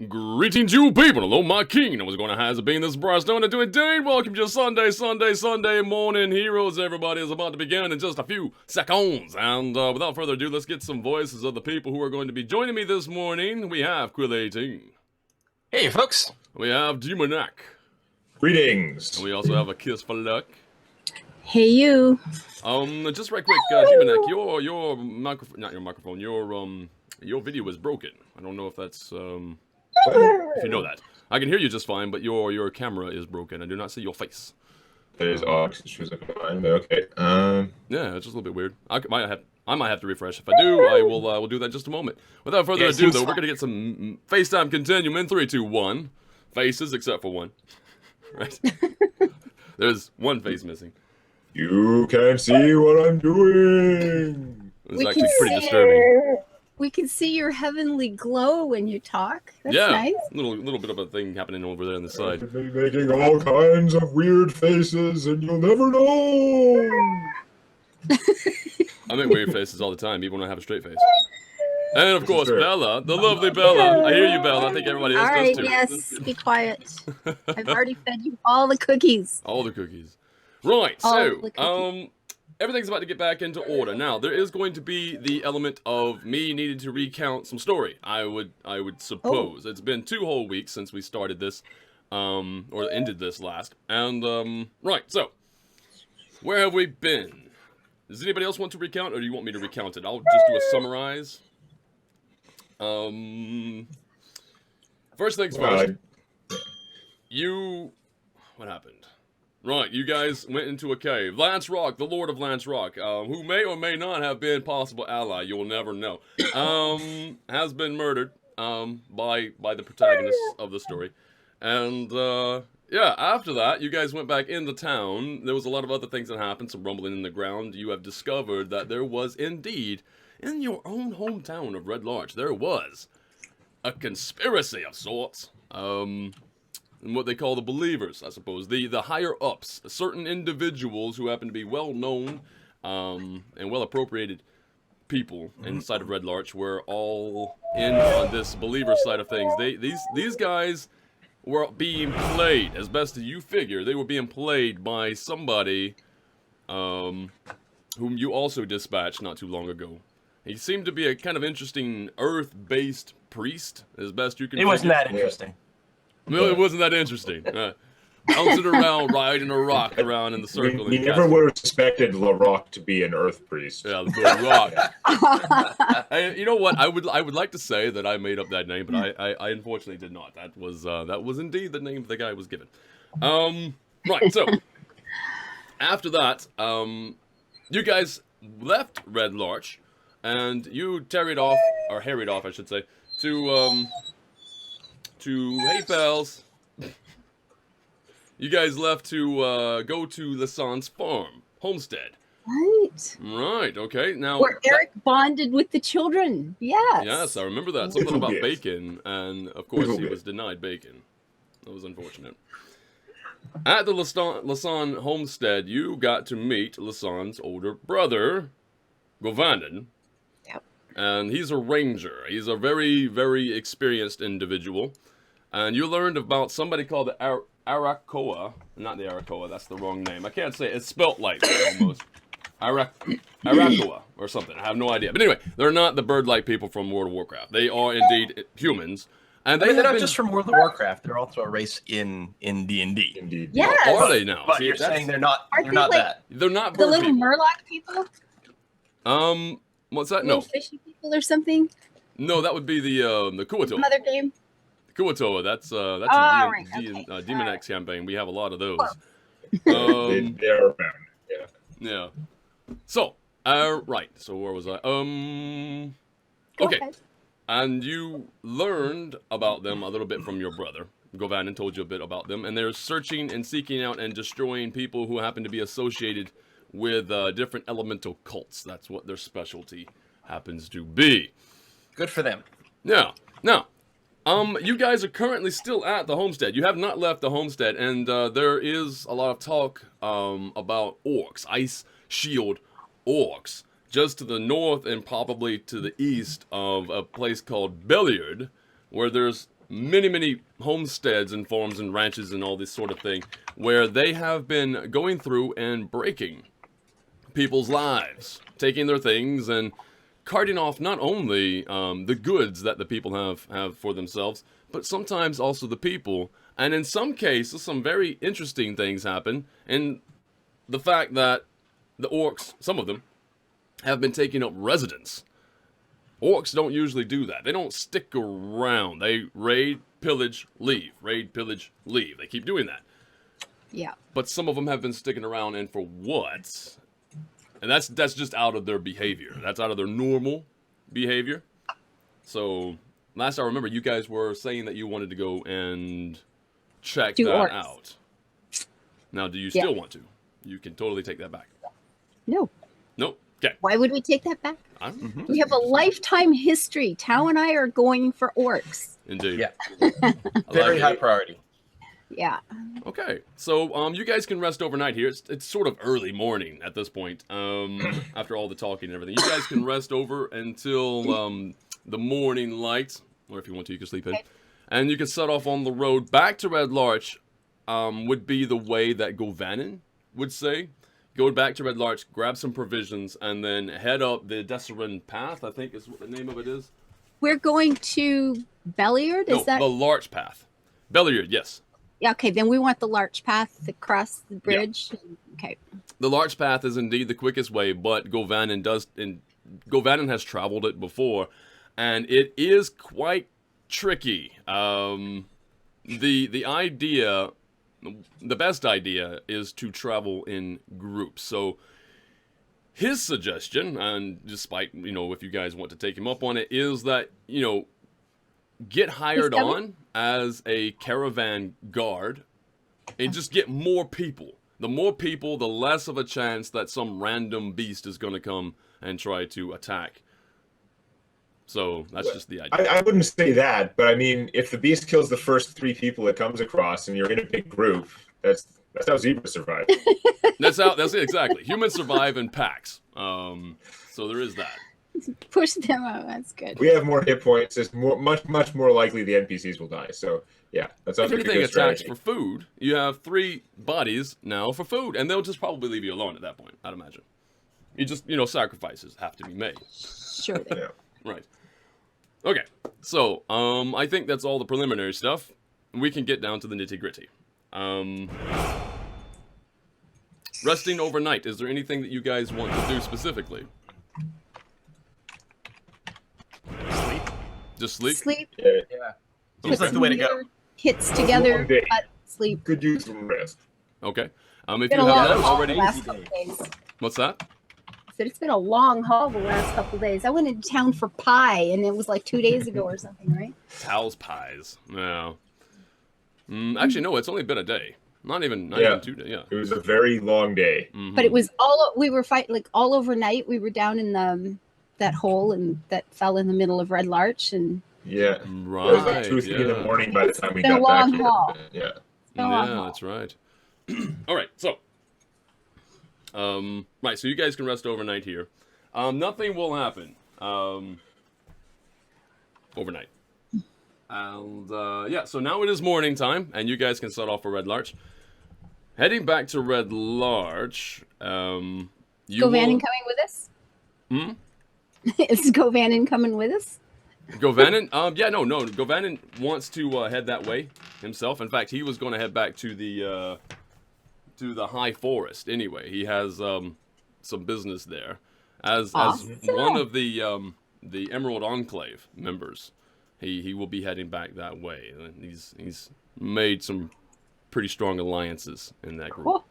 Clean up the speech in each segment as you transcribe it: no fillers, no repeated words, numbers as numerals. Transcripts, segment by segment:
Greetings, you people. Hello, my king. I was going to has been this brass stone to do indeed. Welcome to Sunday morning. Heroes, everybody, is about to begin in just a few seconds. And without further ado, let's get some voices of the people who are going to be joining me this morning. We have Quill18. Hey, folks. We have Demonac. Greetings. And we also have a Kiss for Luck. Hey, you. Just right quick, Demonac, your microphone, not your microphone, your video is broken. I don't know if that's, if you know that. I can hear you just fine, but your camera is broken. I do not see your face. That is odd, because she was like mine, but okay. Yeah, it's just a little bit weird. I might have to refresh. If I do, I will do that in just a moment. Without further ado, though, we're going to get some FaceTime continuum in 3, 2, 1. Faces, except for one. Right? There's one face missing. You can't see what I'm doing. It's actually pretty disturbing. We can see your heavenly glow when you talk. That's yeah, nice. Little bit of a thing happening over there on the side. I've been making all kinds of weird faces, and you'll never know. I make weird faces all the time, even when I have a straight face. And of course, Bella, the lovely Bella. I hear you, Bella. I think everybody else does too. Yes, be quiet. I've already fed you all the cookies. All the cookies. Right, so, everything's about to get back into order. Now, there is going to be the element of me needing to recount some story, I would suppose. It's been 2 whole weeks since we started this, or ended this last. And, right, so, where have we been? Does anybody else want to recount, or do you want me to recount it? I'll just do a summarize. First things first. What happened? Right, you guys went into a cave. Lance Rock, the Lord of Lance Rock, who may or may not have been possible ally, you'll never know, has been murdered, by the protagonist of the story. And, yeah, after that, you guys went back into town. There was a lot of other things that happened, some rumbling in the ground. You have discovered that there was indeed, in your own hometown of Red Larch, there was a conspiracy of sorts. And what they call the believers, I suppose. The higher-ups, certain individuals who happen to be well-known and well-appropriated people inside of Red Larch were all in on this believer side of things. These guys were being played, as best as you figure. They were being played by somebody whom you also dispatched not too long ago. He seemed to be a kind of interesting Earth-based priest, as best you can figure. It wasn't that interesting. No, it wasn't that interesting. Bouncing around, riding a rock around in the circle. We never would have suspected LaRock to be an Earth priest. Yeah, the Rock. Hey, you know what? I would like to say that I made up that name, but I unfortunately did not. That was indeed the name the guy was given. Right. So after that, you guys left Red Larch, and you harried off, I should say, to hey pals, you guys left to go to Lasanne's farm, homestead. Right, okay, now... Where Eric bonded with the children, yes. Yes, I remember that, something about bacon, and of course he was denied bacon. That was unfortunate. At the Lasanne homestead, you got to meet Lasanne's older brother, Govanden. And he's a ranger. He's a very, very experienced individual. And you learned about somebody called the Arakoa. Not the Arakoa, that's the wrong name. I can't say it. It's spelt like that almost. Arakoa or something. I have no idea. But anyway, they're not the bird-like people from World of Warcraft. They are indeed humans. And they're not just from World of Warcraft. They're also a race in D&D. Indeed. Yes. Are they now? But See, you're saying they're not like, that. They're not the bird little people. Murloc people? What's that? Little No. fishy people or something? No, that would be the Kuatoa. Another game? Kuatoa, that's right, a Demon X campaign. We have a lot of those. They are found, yeah. Yeah. So, right. So where was I? Okay. ahead. And you learned about them a little bit from your brother. Govanden told you a bit about them, and they're searching and seeking out and destroying people who happen to be associated with different elemental cults. That's what their specialty happens to be. Good for them. Yeah. Now, you guys are currently still at the homestead. You have not left the homestead, and there is a lot of talk about orcs, ice shield orcs, just to the north and probably to the east of a place called Belliard, where there's many homesteads and farms and ranches and all this sort of thing where they have been going through and breaking people's lives, taking their things and carting off not only the goods that the people have for themselves, but sometimes also the people. And in some cases, some very interesting things happen. And the fact that the orcs, some of them, have been taking up residence. Orcs don't usually do that. They don't stick around. They raid, pillage, leave. Raid, pillage, leave. They keep doing that. Yeah. But some of them have been sticking around, and for what? And that's just out of their behavior. That's out of their normal behavior. So, last I remember, you guys were saying that you wanted to go and check that orcs out. Now, do you still want to? You can totally take that back. No. Nope. Okay. Why would we take that back? Mm-hmm. We have a lifetime history. Tao and I are going for orcs. Indeed. Yeah. Very high priority. Yeah. Okay, so you guys can rest overnight here. It's sort of early morning at this point. After all the talking and everything, you guys can rest over until the morning light, or if you want to, you can sleep in, and you can set off on the road back to Red Larch. Would be the way that Govanen would say. Go back to Red Larch, grab some provisions, and then head up the Desserin Path, I think is what the name of it is. We're going to Belliard? No, the Larch Path. Belliard, yes. Yeah, okay, then we want the Larch Path across the bridge. Yeah. Okay. The Larch Path is indeed the quickest way, but Govanen has traveled it before, and it is quite tricky. The idea... The best idea is to travel in groups. So his suggestion, and despite, if you guys want to take him up on it, is that, get hired on as a caravan guard and just get more people. The more people, the less of a chance that some random beast is going to come and try to attack. So that's just the idea. I wouldn't say that, but I mean, if the beast kills the first 3 people it comes across, and you're in a big group, that's how zebras survive. That's it exactly. Humans survive in packs. So there is that. Push them out. That's good. We have more hit points. It's much more likely the NPCs will die. So yeah, that's if anything attacks for food, you have 3 bodies now for food, and they'll just probably leave you alone at that point. I'd imagine. You just sacrifices have to be made. Sure. Yeah. Right. Okay, so, I think that's all the preliminary stuff. We can get down to the nitty-gritty. Resting overnight, is there anything that you guys want to do specifically? Sleep. Just sleep? Sleep. Yeah. Seems like the way to go. Hits together, but sleep. Could use some rest. Okay. If you have already... What's that? It's been a long haul the last couple of days. I went into town for pie, and it was like 2 days ago or something, right? Tao's pies. No. Actually, no, it's only been a day. Not even 2 days. Yeah. It was a very long day. Mm-hmm. But it was we were fighting like all overnight. We were down in that hole and that fell in the middle of Red Larch, and yeah, right. It was like 2 or 3 in the morning by the time we got back here. Haul. Yeah. That's right. All right, so. Right, so you guys can rest overnight here. Nothing will happen, overnight. And, so now it is morning time, and you guys can set off for Red Larch. Heading back to Red Larch, Govanen coming with us? Hmm? Is Govanen coming with us? Govanen? No. Govanen wants to, head that way himself. In fact, he was going to head back to the high forest anyway. He has some business there as one of the Emerald Enclave members. He will be heading back that way. He's made some pretty strong alliances in that group.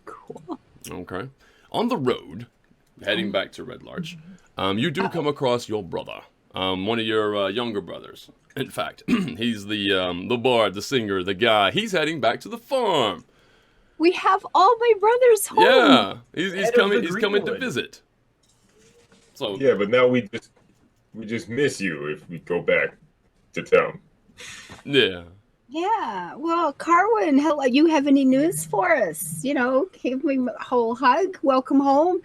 Cool. Okay. On the road heading back to Red Larch, you do come across your brother, one of your younger brothers. In fact, he's the bard, the singer, the guy. He's heading back to the farm. We have all my brothers home. Yeah, he's coming. He's coming to visit. So yeah, but now we just miss you if we go back to town. Yeah. Yeah. Well, Carwin, hello. You have any news for us? Give me a whole hug. Welcome home.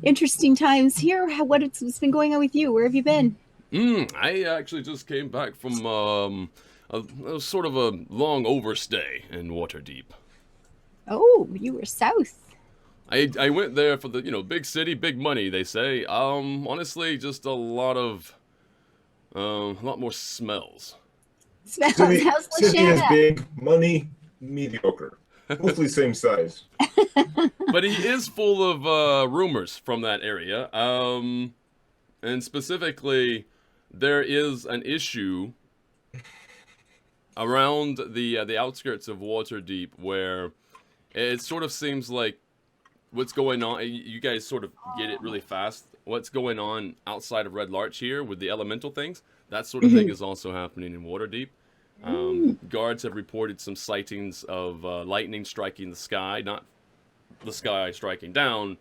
Interesting times here. What's been going on with you? Where have you been? I actually just came back from a sort of a long overstay in Waterdeep. Oh, you were south. I went there for the big city, big money. They say. Honestly, just a lot more smells. Smells. City, How's city is Lashana? big, money mediocre. Mostly same size. But he is full of rumors from that area. And specifically, there is an issue around the outskirts of Waterdeep where it sort of seems like what's going on. You guys sort of get it really fast. What's going on outside of Red Larch here with the elemental things? That sort of thing is also happening in Waterdeep. Guards have reported some sightings of lightning striking the sky, not the sky striking down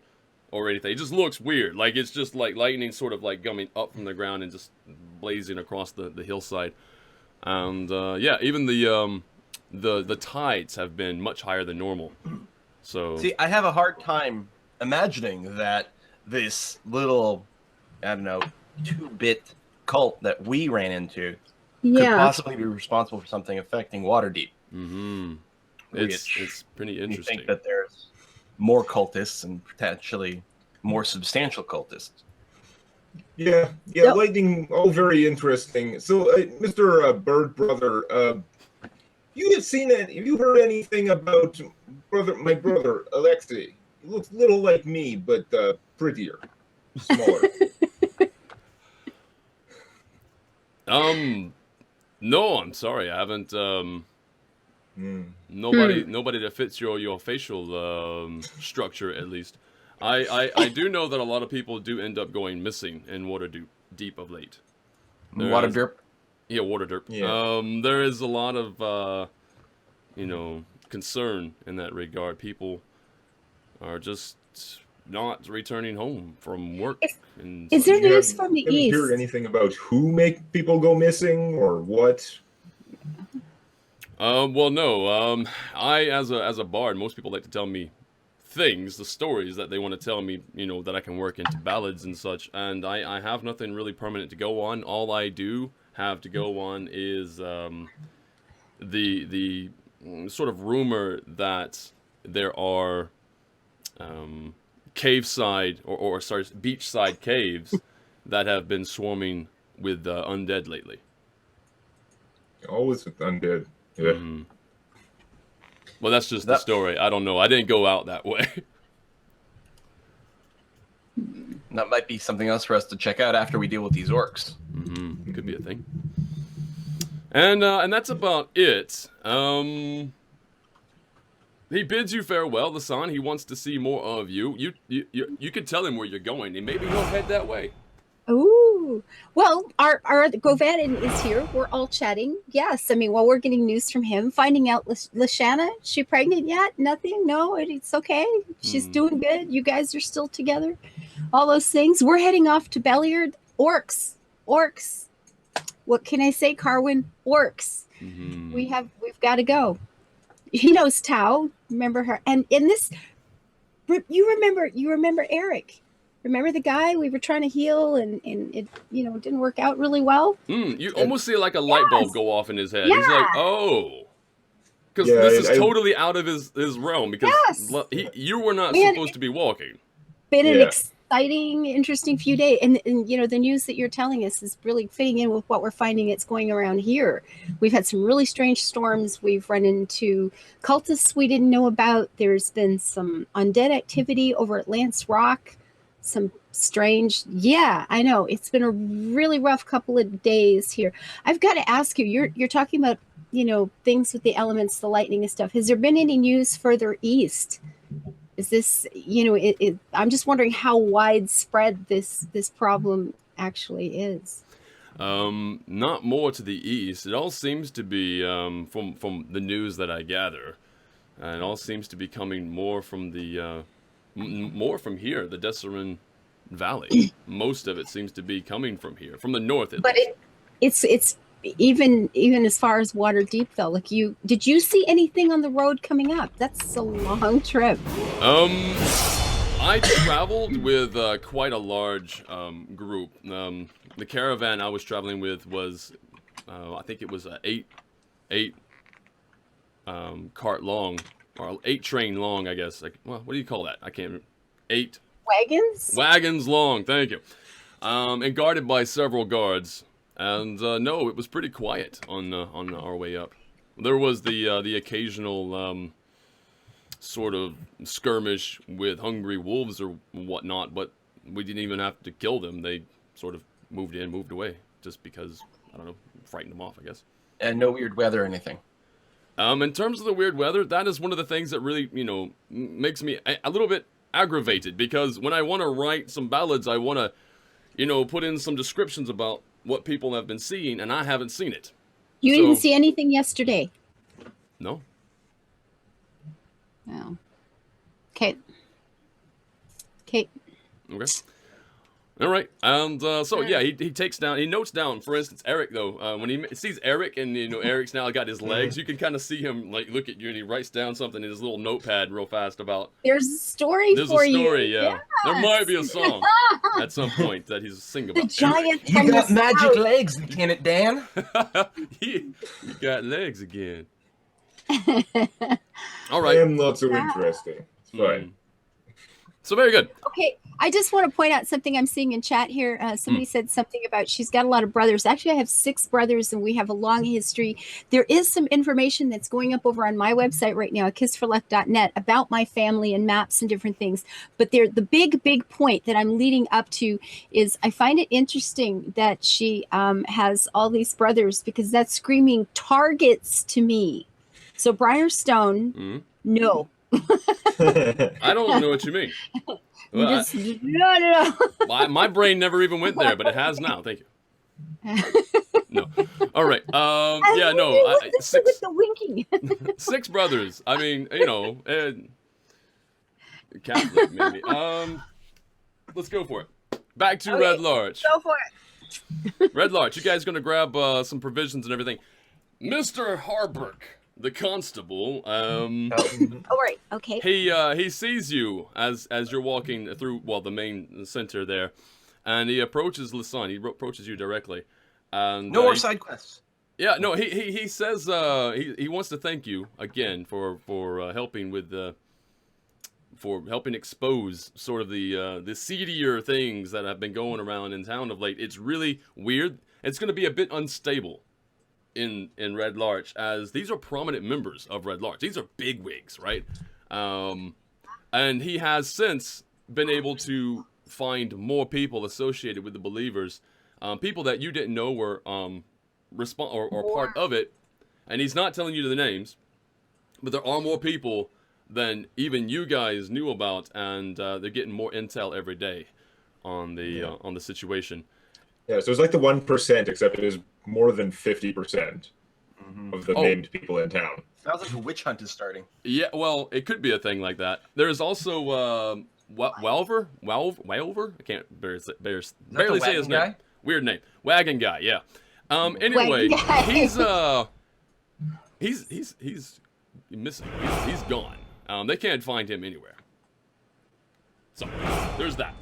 or anything. It just looks weird. Like it's just like lightning sort of like coming up from the ground and just blazing across the hillside. And yeah, even the tides have been much higher than normal. So See, I have a hard time imagining that this little, I don't know, 2-bit cult that we ran into could Yeah. possibly be responsible for something affecting Waterdeep. it's pretty You interesting. think that there's more cultists and potentially more substantial cultists. Yeah, Yep. lightning, all very interesting. So, Mr. Bird Brother, you have you heard anything about my brother, Alexei? He looks a little like me, but prettier, smaller. No, I'm sorry, I haven't. Nobody that fits your facial structure at least. I do know that a lot of people do end up going missing in Waterdeep of late. Waterdeep. Yeah, Waterdeep. Yeah. There is a lot of concern in that regard. People are just not returning home from work. Is there news from the Have you east? heard anything about who make people go missing or what? Well, no. I as a bard, most people like to tell me things, the stories that they want to tell me, that I can work into ballads and such. And I have nothing really permanent to go on. All I do have to go on is the sort of rumor that there are cave-side or beach-side caves that have been swarming with undead lately. Always with undead. Yeah. Well, that's just the story. I don't know. I didn't go out that way. That might be something else for us to check out after we deal with these orcs. Could be a thing. And that's about it. He bids you farewell, Lasan. He wants to see more of you. You could tell him where you're going, and maybe he'll head that way. Ooh. Well, our Govanin is here. We're all chatting. Yes. I mean, well, we're getting news from him, finding out Lashana, is she pregnant yet? Nothing? No, it's okay. She's doing good. You guys are still together. All those things. We're heading off to Belliard. Orcs. What can I say, Carwin? Orcs. We've got to go. He knows Tao. Remember her? And in this, you remember Eric. Remember the guy we were trying to heal and it didn't work out really well? You almost see like a light bulb go off in his head. Yeah. He's like, oh. Because Yeah, this is I- totally out of his realm. Because you were not Man, supposed to be walking. Been an Yeah. exciting, interesting few days. And the news that you're telling us is really fitting in with what we're finding it's going around here. We've had some really strange storms. We've run into cultists we didn't know about. There's been some undead activity over at Lance Rock. Some strange, I know it's been a really rough couple of days here. I've got to ask you, you're talking about things with the elements, the lightning and stuff. Has there been any news further east? Is this I'm just wondering how widespread this problem actually is. Not more to the east. It all seems to be from the news that I gather, and it all seems to be coming more from the more from here, the Desserin Valley. Most of it seems to be coming from here, from the north. But it's even as far as Waterdeep though. Like did you see anything on the road coming up? That's a long trip. I traveled with quite a large group. The caravan I was traveling with was, I think it was 8 cart long, or 8 train long, I guess. Like, well, what do you call that? I can't remember. 8 wagons long. Thank you. And guarded by several guards. And no, it was pretty quiet on our way up. There was the occasional sort of skirmish with hungry wolves or whatnot, but we didn't even have to kill them. They sort of moved away, just because, I don't know, frightened them off, I guess. And no weird weather or anything. In terms of the weird weather, that is one of the things that really, makes me a little bit aggravated, because when I want to write some ballads, I want to, put in some descriptions about what people have been seeing, and I haven't seen it. You didn't see anything yesterday? No. No. Okay. Okay. Okay. All right. And so yeah, he notes down. For instance, Eric though, when he sees Eric, and Eric's now got his legs, you can kind of see him like look at you, and he writes down something in his little notepad real fast about. There's a story for you. There's a story, yeah. Yes. There might be a song at some point that he's singing about. The giant. You got magic legs, can it, Dan? You got legs again. All right. I am not so interesting. It's fine. So very good. Okay, I just want to point out something I'm seeing in chat here. Somebody said something about she's got a lot of brothers. Actually, I have 6 brothers, and we have a long history. There is some information that's going up over on my website right now, kissforluck.net, about my family and maps and different things. But the big point that I'm leading up to is I find it interesting that she has all these brothers, because that's screaming targets to me. So Briarstone, no. I don't know what you mean. Well, No. my brain never even went there, but it has now. Thank you. No. All right. Yeah. No. 6 with the winking. 6 brothers. I mean, Catholic maybe. Let's go for it. Back to Red Larch. Go for it. Red Larch. You guys gonna grab some provisions and everything. Mr. Harbrook, the constable, Oh, right. Okay. he sees you as you're walking through, the main center there, and he approaches Lisanne. He approaches you directly, and No more side quests. Yeah, no. He says he wants to thank you again for helping with for helping expose sort of the seedier things that have been going around in town of late. It's really weird. It's going to be a bit unstable in Red Larch, as these are prominent members of Red Larch. These are bigwigs, right? And he has since been able to find more people associated with the Believers, people that you didn't know were or part of it. And he's not telling you the names, but there are more people than even you guys knew about, and they're getting more intel every day on the situation. Yeah, so it's like the 1%, except it is more than 50% of the named people in town. Sounds like a witch hunt is starting. Yeah, well, it could be a thing like that. There's also Walver. I can't barely say his name. Weird name. Wagon guy. Yeah. Anyway, he's missing. He's gone. They can't find him anywhere. So there's that.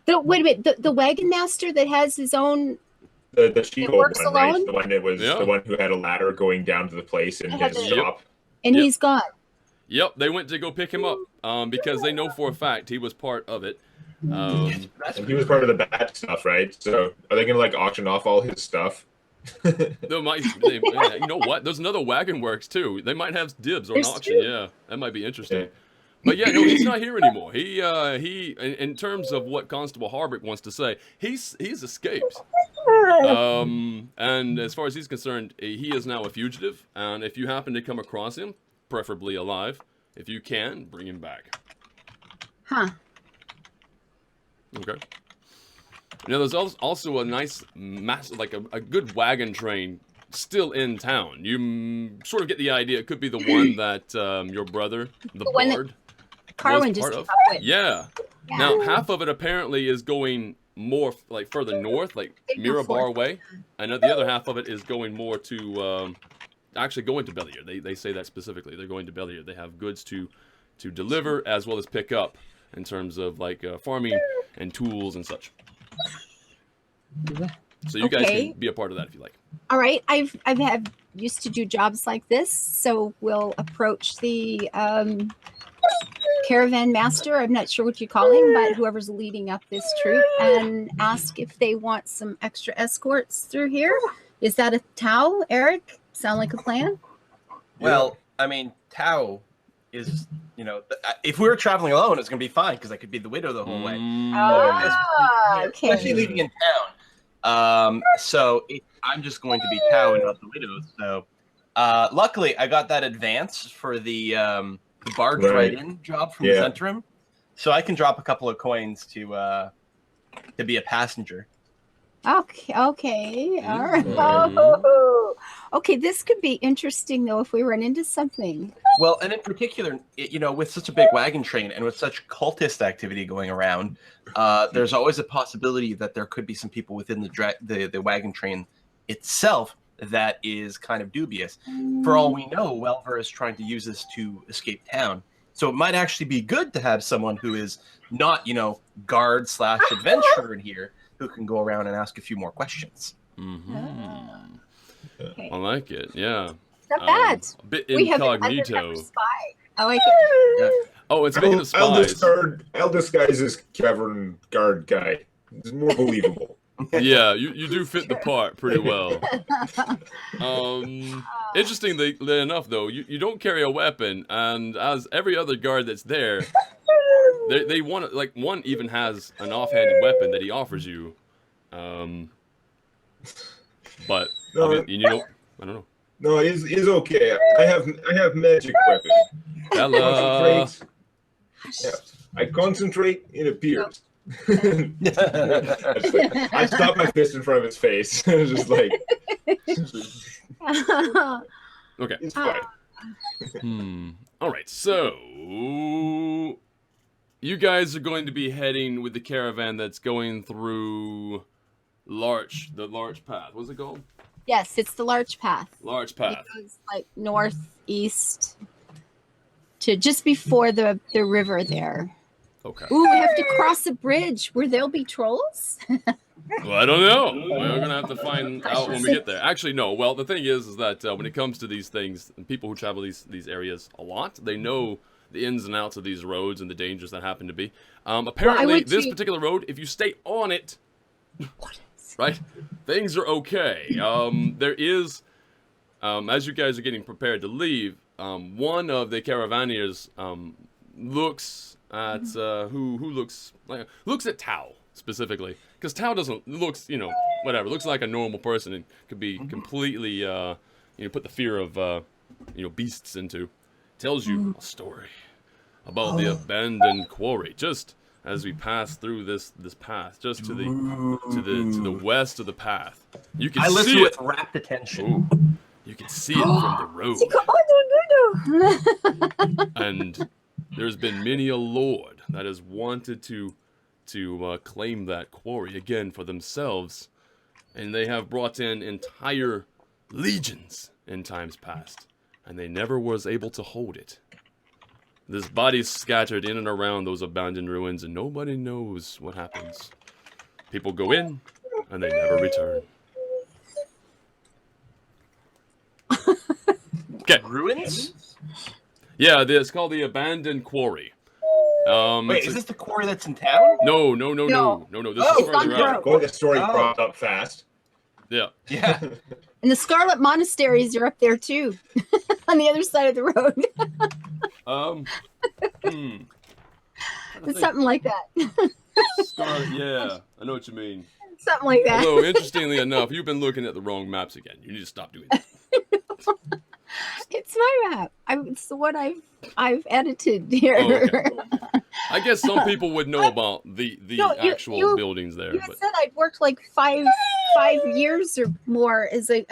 Wait a minute. The wagon master that has his own. The She-Hulk works one, alone? right? The one that was the one who had a ladder going down to the place in his shop. And he's gone. Yep, they went to go pick him up because they know for a fact he was part of it. And he was part of the bad stuff, right? So are they gonna like auction off all his stuff? You know what? There's another Wagon Works too. They might have dibs or an auction. Yeah, that might be interesting. Yeah. But yeah, no, he's not here anymore. He in terms of what Constable Harbrook wants to say, he's escaped. And as far as he's concerned, he is now a fugitive. And if you happen to come across him, preferably alive, if you can, bring him back. Huh. Okay. There's also a nice, like a good wagon train still in town. You sort of get the idea. It could be the one that your brother, the Bard, Carwin was just part came of. up with. Yeah. Now, half of it apparently is going more, like, further north, like Mirabar way. And the other half of it is going more to, actually going to Bellier. They say that specifically. They're going to Bellier. They have goods to deliver as well as pick up in terms of, like, farming and tools and such. So you guys Okay. can be a part of that if you like. All right, I've had used to do jobs like this, so we'll approach the caravan master. I'm not sure what you call him, but whoever's leading up this troop, and ask if they want some extra escorts through here. Is that a Tau, Eric? Sound like a plan? Well, I mean, Tao is, if we were traveling alone, it's going to be fine because I could be the widow the whole way. Okay. Especially leaving in town. I'm just going to be Tao and not the widow. So, luckily, I got that advance for the barge ride-in job from the Centrum, so I can drop a couple of coins to be a passenger. Okay. All right. Oh. Okay, this could be interesting though if we run into something. Well, and in particular, with such a big wagon train and with such cultist activity going around, there's always a possibility that there could be some people within the wagon train itself that is kind of dubious. For all we know, Welver is trying to use this to escape town. So it might actually be good to have someone who is not, guard/adventurer in here who can go around and ask a few more questions. Okay. I like it. Yeah. Not bad. A bit We have an incognito. undercover spy. I like it. Oh, and speaking of spies. I'll disguise this cavern guard guy. It's more believable. Yeah, you do fit the part pretty well. Interestingly enough, though, you don't carry a weapon, and as every other guard that's there, they want to, one even has an offhanded weapon that he offers you. But No, I don't know. No, it's okay. I have magic weapon. Hello. Concentrate. Yeah. I concentrate, it appears. I stopped my fist in front of his face. Just like Okay. it's fine. All right. So you guys are going to be heading with the caravan that's going through the Larch Path. What's it called? Yes, it's the Larch Path. Larch Path. It goes like northeast to just before the river there. Okay. Ooh, we have to cross a bridge where there'll be trolls. Well, I don't know. We're gonna have to find out when we get there. Actually, no. Well, the thing is that when it comes to these things, and people who travel these areas a lot, they know the ins and outs of these roads and the dangers that happen to be. Apparently, this particular road, if you stay on it, right, things are okay. There is, as you guys are getting prepared to leave, one of the caravaneers looks at looks at Tao specifically, because Tao looks like a normal person and could be completely put the fear of beasts into. Tells you a story about the abandoned quarry just as we pass through this path, just to the west of the path. You can I see listen with it. rapt attention. Ooh, you can see it from the road. And there's been many a lord that has wanted to claim that quarry again for themselves, and they have brought in entire legions in times past, and they never was able to hold it. There's bodies scattered in and around those abandoned ruins, and nobody knows what happens. People go in, and they never return. Okay. Ruins? Yeah, it's called the Abandoned Quarry. Wait, is this the quarry that's in town? No. This is further out. Going the story cropped up fast. Yeah. Yeah. And the Scarlet Monasteries are up there too, on the other side of the road. It's something like that. Scarlet, yeah, I know what you mean. Something like that. Although, interestingly enough, you've been looking at the wrong maps again. You need to stop doing that. It's my map. It's the one I've edited here. Oh, okay. I guess some people would know about the actual buildings there. You But said I'd worked like five years or more as a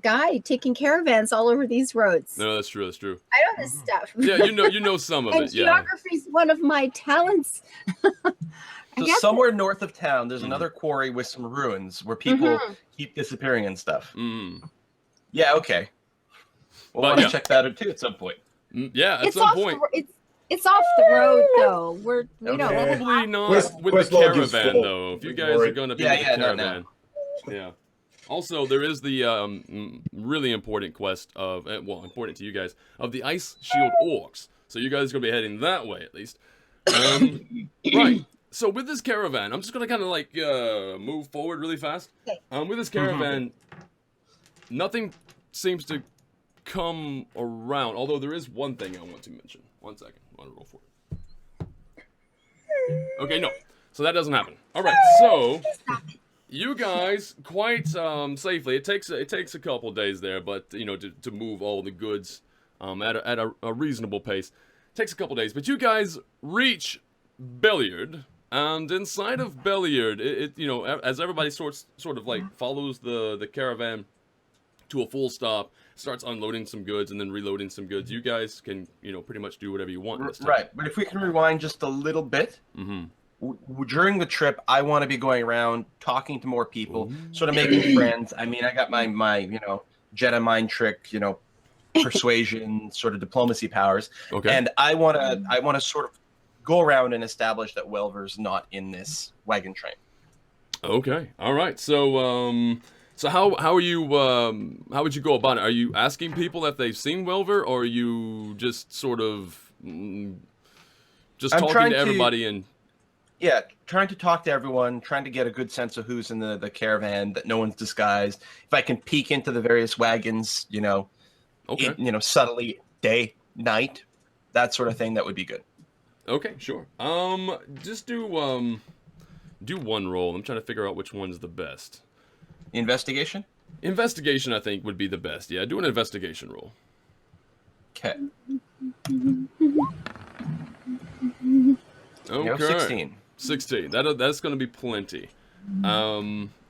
guide taking caravans all over these roads. no, that's true. I know this stuff. Yeah, you know some of And it. Yeah. geography's one of my talents. So somewhere north of town, there's another quarry with some ruins where people keep disappearing and stuff. Yeah, okay. We'll want to check that out too at some point. Yeah, at It's some off point. It's off the road though. We don't. Probably not Quest with the log is caravan full. though. If you Don't guys worry. are going to be Yeah, with the no, caravan. Yeah. Also, there is the really important quest of, important to you guys, of the Ice Shield Orcs. So you guys are going to be heading that way, at least. Right. So with this caravan, I'm just going to kind of like move forward really fast. With this caravan, nothing seems to come around. Although there is one thing I want to mention. 1 second. I want to roll for it. Okay, no. So that doesn't happen. All right. So you guys quite safely. It takes a couple days there, but you know to move all the goods at a reasonable pace. Takes a couple days, but you guys reach Belliard, and inside of Belliard, it you know as everybody sort of like follows the caravan to a full stop, starts unloading some goods and then reloading some goods. You guys can pretty much do whatever you want this time. Right, but if we can rewind just a little bit. Mm-hmm. During the trip, I want to be going around talking to more people, sort of making friends. I mean, I got my Jedi mind trick, persuasion, sort of diplomacy powers, and I want to sort of go around and establish that Welver's not in this wagon train. Okay, all right. So so how are you? How would you go about it? Are you asking people if they've seen Welver, or are you just sort of just talking to everybody and? Yeah, trying to talk to everyone, trying to get a good sense of who's in the caravan, that no one's disguised. If I can peek into the various wagons, subtly, day, night, that sort of thing, that would be good. Okay, sure. Just do one roll. I'm trying to figure out which one's the best. Investigation? Investigation, I think, would be the best. Yeah, do an investigation roll. Okay. Okay. 16. 16. That's going to be plenty.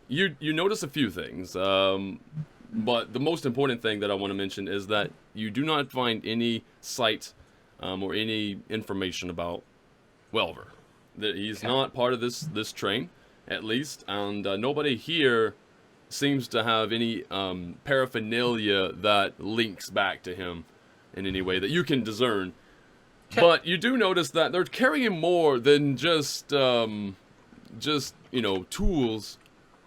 You notice a few things, but the most important thing that I want to mention is that you do not find any sight or any information about Welver. That he's not part of this train, at least, and nobody here seems to have any paraphernalia that links back to him in any way that you can discern. But you do notice that they're carrying more than just tools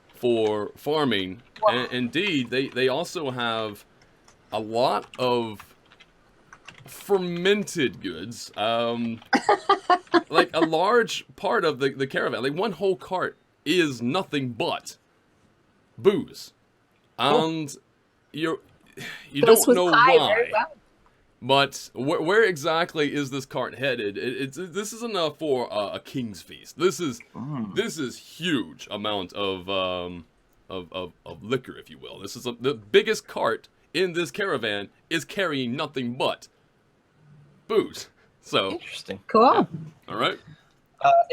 for farming. And indeed, they also have a lot of fermented goods. Like a large part of the caravan, like one whole cart is nothing but booze. And you don't know why. But where exactly is this cart headed? This is enough for a king's feast. This is huge amount of liquor, if you will. This is the biggest cart in this caravan is carrying nothing but booze. So interesting. Cool. Yeah. All right.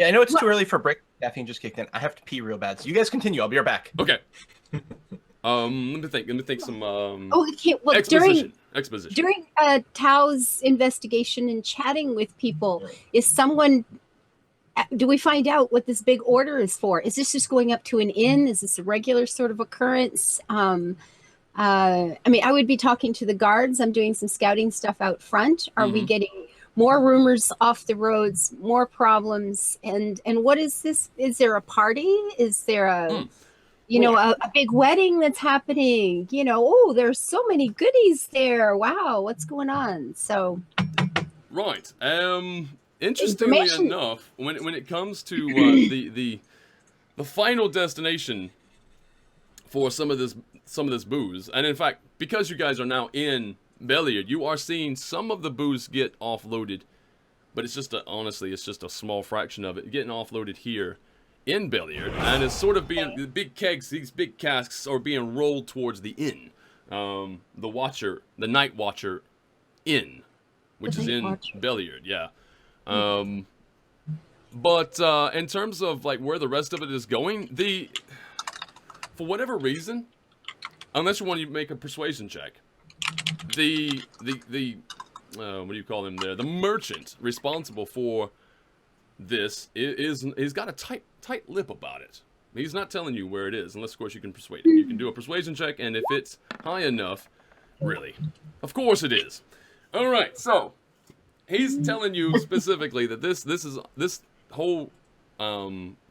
I know it's too early for break. Caffeine just kicked in. I have to pee real bad. So you guys continue. I'll be right back. Okay. Let me think some exposition. During Tao's investigation and chatting with people, do we find out what this big order is for? Is this just going up to an inn? Is this a regular sort of occurrence? I mean, I would be talking to the guards. I'm doing some scouting stuff out front. Are we getting more rumors off the roads, more problems? And what is this? Is there a party? Is there a big wedding that's happening? There's so many goodies there. Wow, what's going on? So, right. Interestingly enough, when it comes to the final destination for some of this booze, and in fact, because you guys are now in Belliard, you are seeing some of the booze get offloaded, but it's just honestly, it's just a small fraction of it getting offloaded here in Belliard, and it's sort of being the big kegs, these big casks are being rolled towards the inn, the Night Watcher Inn, which is in Belliard, yeah. But in terms of like where the rest of it is going, for whatever reason, unless you want to make a persuasion check, the what do you call him there? The merchant responsible for this he's got a tight lip about it. He's not telling you where it is, unless of course you can persuade him. You can do a persuasion check, and if it's high enough, really, of course it is. All right, so he's telling you specifically that this whole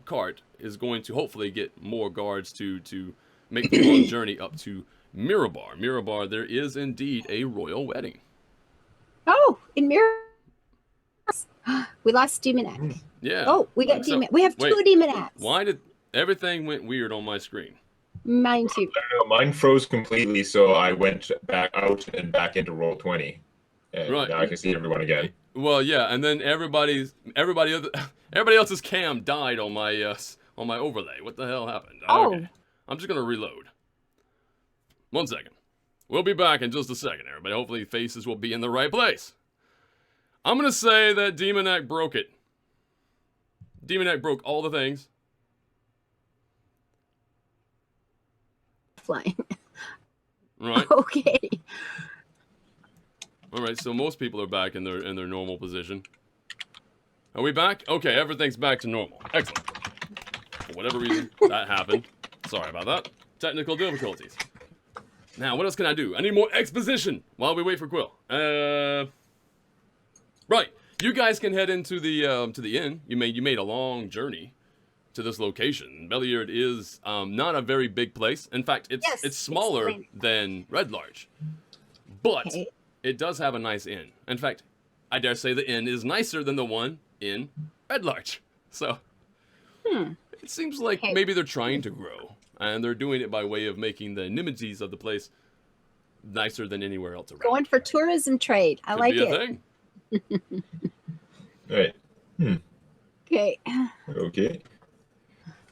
cart is going to hopefully get more guards to make the long journey up to Mirabar. Mirabar, there is indeed a royal wedding. Oh, in Mirror. We lost Demon Act. Yeah. Oh, we got So- Demon. We have two wait, Demon Acts. Why did everything went weird on my screen? Mine too. I don't know, mine froze completely, so I went back out and back into Roll20. And Right. now I can see everyone again. Well, yeah, and then everybody else's cam died on my overlay. What the hell happened? Oh. Okay. I'm just gonna reload. 1 second. We'll be back in just a second, everybody. Hopefully faces will be in the right place. I'm gonna say that Demon Neck broke it. Demon Neck broke all the things. Flying. Right. Okay. All right. So most people are back in their normal position. Are we back? Okay, everything's back to normal. Excellent. For whatever reason that happened. Sorry about that. Technical difficulties. Now, what else can I do? I need more exposition while we wait for Quill. Right. You guys can head into the inn. You made a long journey to this location. Belliard is not a very big place. In fact, it's smaller explain. than Red Larch. But Okay. it does have a nice inn. In fact, I dare say the inn is nicer than the one in Red Larch. So it seems like Okay. maybe they're trying to grow. And they're doing it by way of making the amenities of the place nicer than anywhere else around. Going for tourism trade. I Could like be a it. thing. All right. Okay. Okay.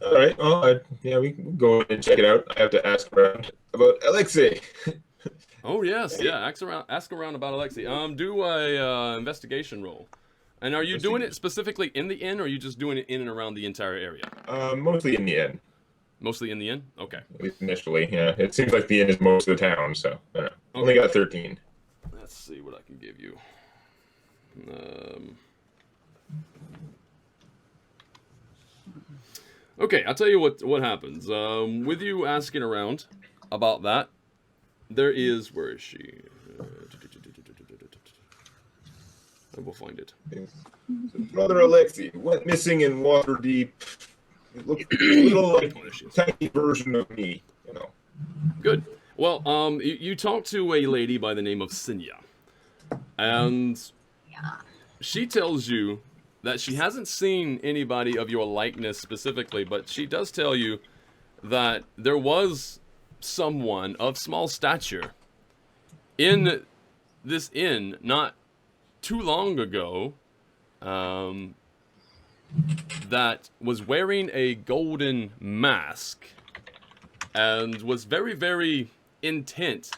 All right. Well, yeah, we can go and check it out. I have to ask around about Alexei. Oh yes, yeah. Ask around about Alexei. Do a investigation roll. And are you doing it specifically in the inn, or are you just doing it in and around the entire area? Mostly in the inn. Mostly in the inn. Okay. At least initially, yeah. It seems like the inn is most of the town, so I don't know. Only got 13. Let's see what I can give you. Okay, I'll tell you what happens. With you asking around about that, there is... Where is she? I will find it. So Brother Alexei went missing in Waterdeep. It looked a little like a tiny version of me, you know. Good. Well, you talk to a lady by the name of Sinya, and she tells you that she hasn't seen anybody of your likeness specifically, but she does tell you that there was someone of small stature in this inn not too long ago that was wearing a golden mask and was very, very intent.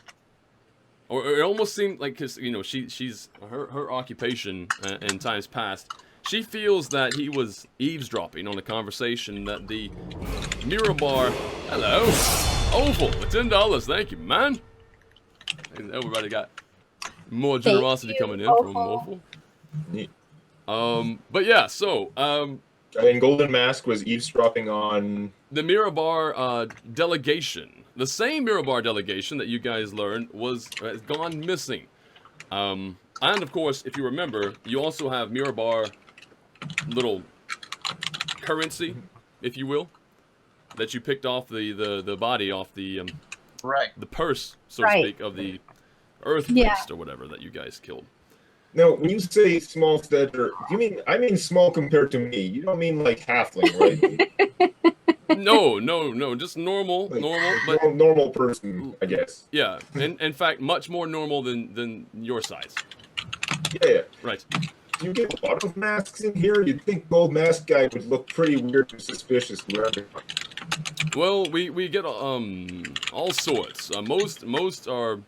Or it almost seemed like, because, you know, she's her occupation in times past, she feels that he was eavesdropping on a conversation that the Mirabar... Hello! Oval, $10, thank you, man! And everybody got more generosity coming in from Oval. Neat. But yeah, so, And Golden Mask was eavesdropping on... the Mirabar delegation, the same Mirabar delegation that you guys learned has gone missing. And of course, if you remember, you also have Mirabar little currency, if you will, that you picked off the body off the Right. the purse, so to Right. speak, of the Earth Yeah. Beast or whatever that you guys killed. No, when you say small stature, I mean small compared to me. You don't mean like halfling, right? No, just normal, Like, but normal person, I guess. yeah, in fact, much more normal than your size. Yeah. Right. You get a lot of masks in here. You'd think Gold Mask guy would look pretty weird and suspicious to everyone. Well, we get all sorts. Most are,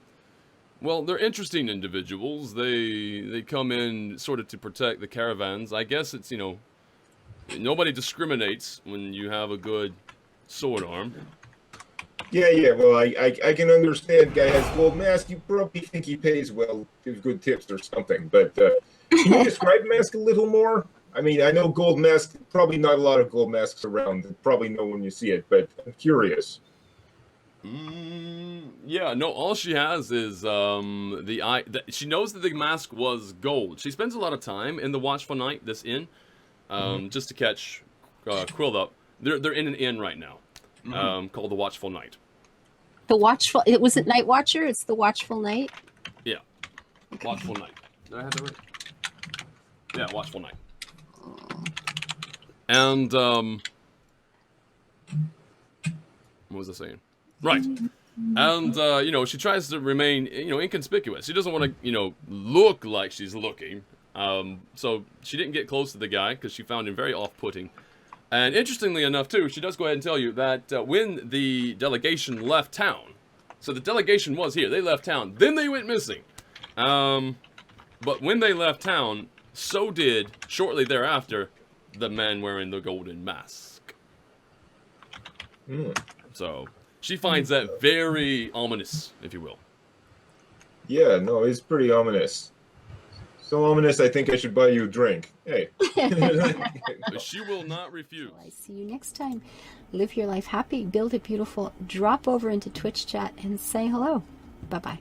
well, they're interesting individuals. They come in sort of to protect the caravans. I guess it's, you know, nobody discriminates when you have a good sword arm. Yeah. Well, I can understand. Guy has Gold Mask. You probably think he pays well, gives good tips or something. But can you describe Mask a little more? I mean, I know Gold Mask. Probably not a lot of Gold Masks around. Probably know when you see it. But I'm curious. Yeah, no, all she has is the eye. She knows that the mask was gold. She spends a lot of time in the Watchful Night, this inn, just to catch Quill up. They're in an inn right now, called the Watchful Night. The watchful. It wasn't Night Watcher. It's the Watchful Night. Yeah, Watchful Night. Did I have that right? Yeah, Watchful Night. And what was I saying? Right. And she tries to remain inconspicuous. She doesn't want to look like she's looking. So she didn't get close to the guy because she found him very off-putting. And interestingly enough, too, she does go ahead and tell you that when the delegation left town, so the delegation was here, they left town, then they went missing. But when they left town, so did, shortly thereafter, the man wearing the golden mask. So she finds that very ominous, if you will. Yeah, no, it's pretty ominous. So ominous, I think I should buy you a drink. Hey. But she will not refuse. I see you next time. Live your life happy, build it beautiful, drop over into Twitch chat and say hello. Bye-bye.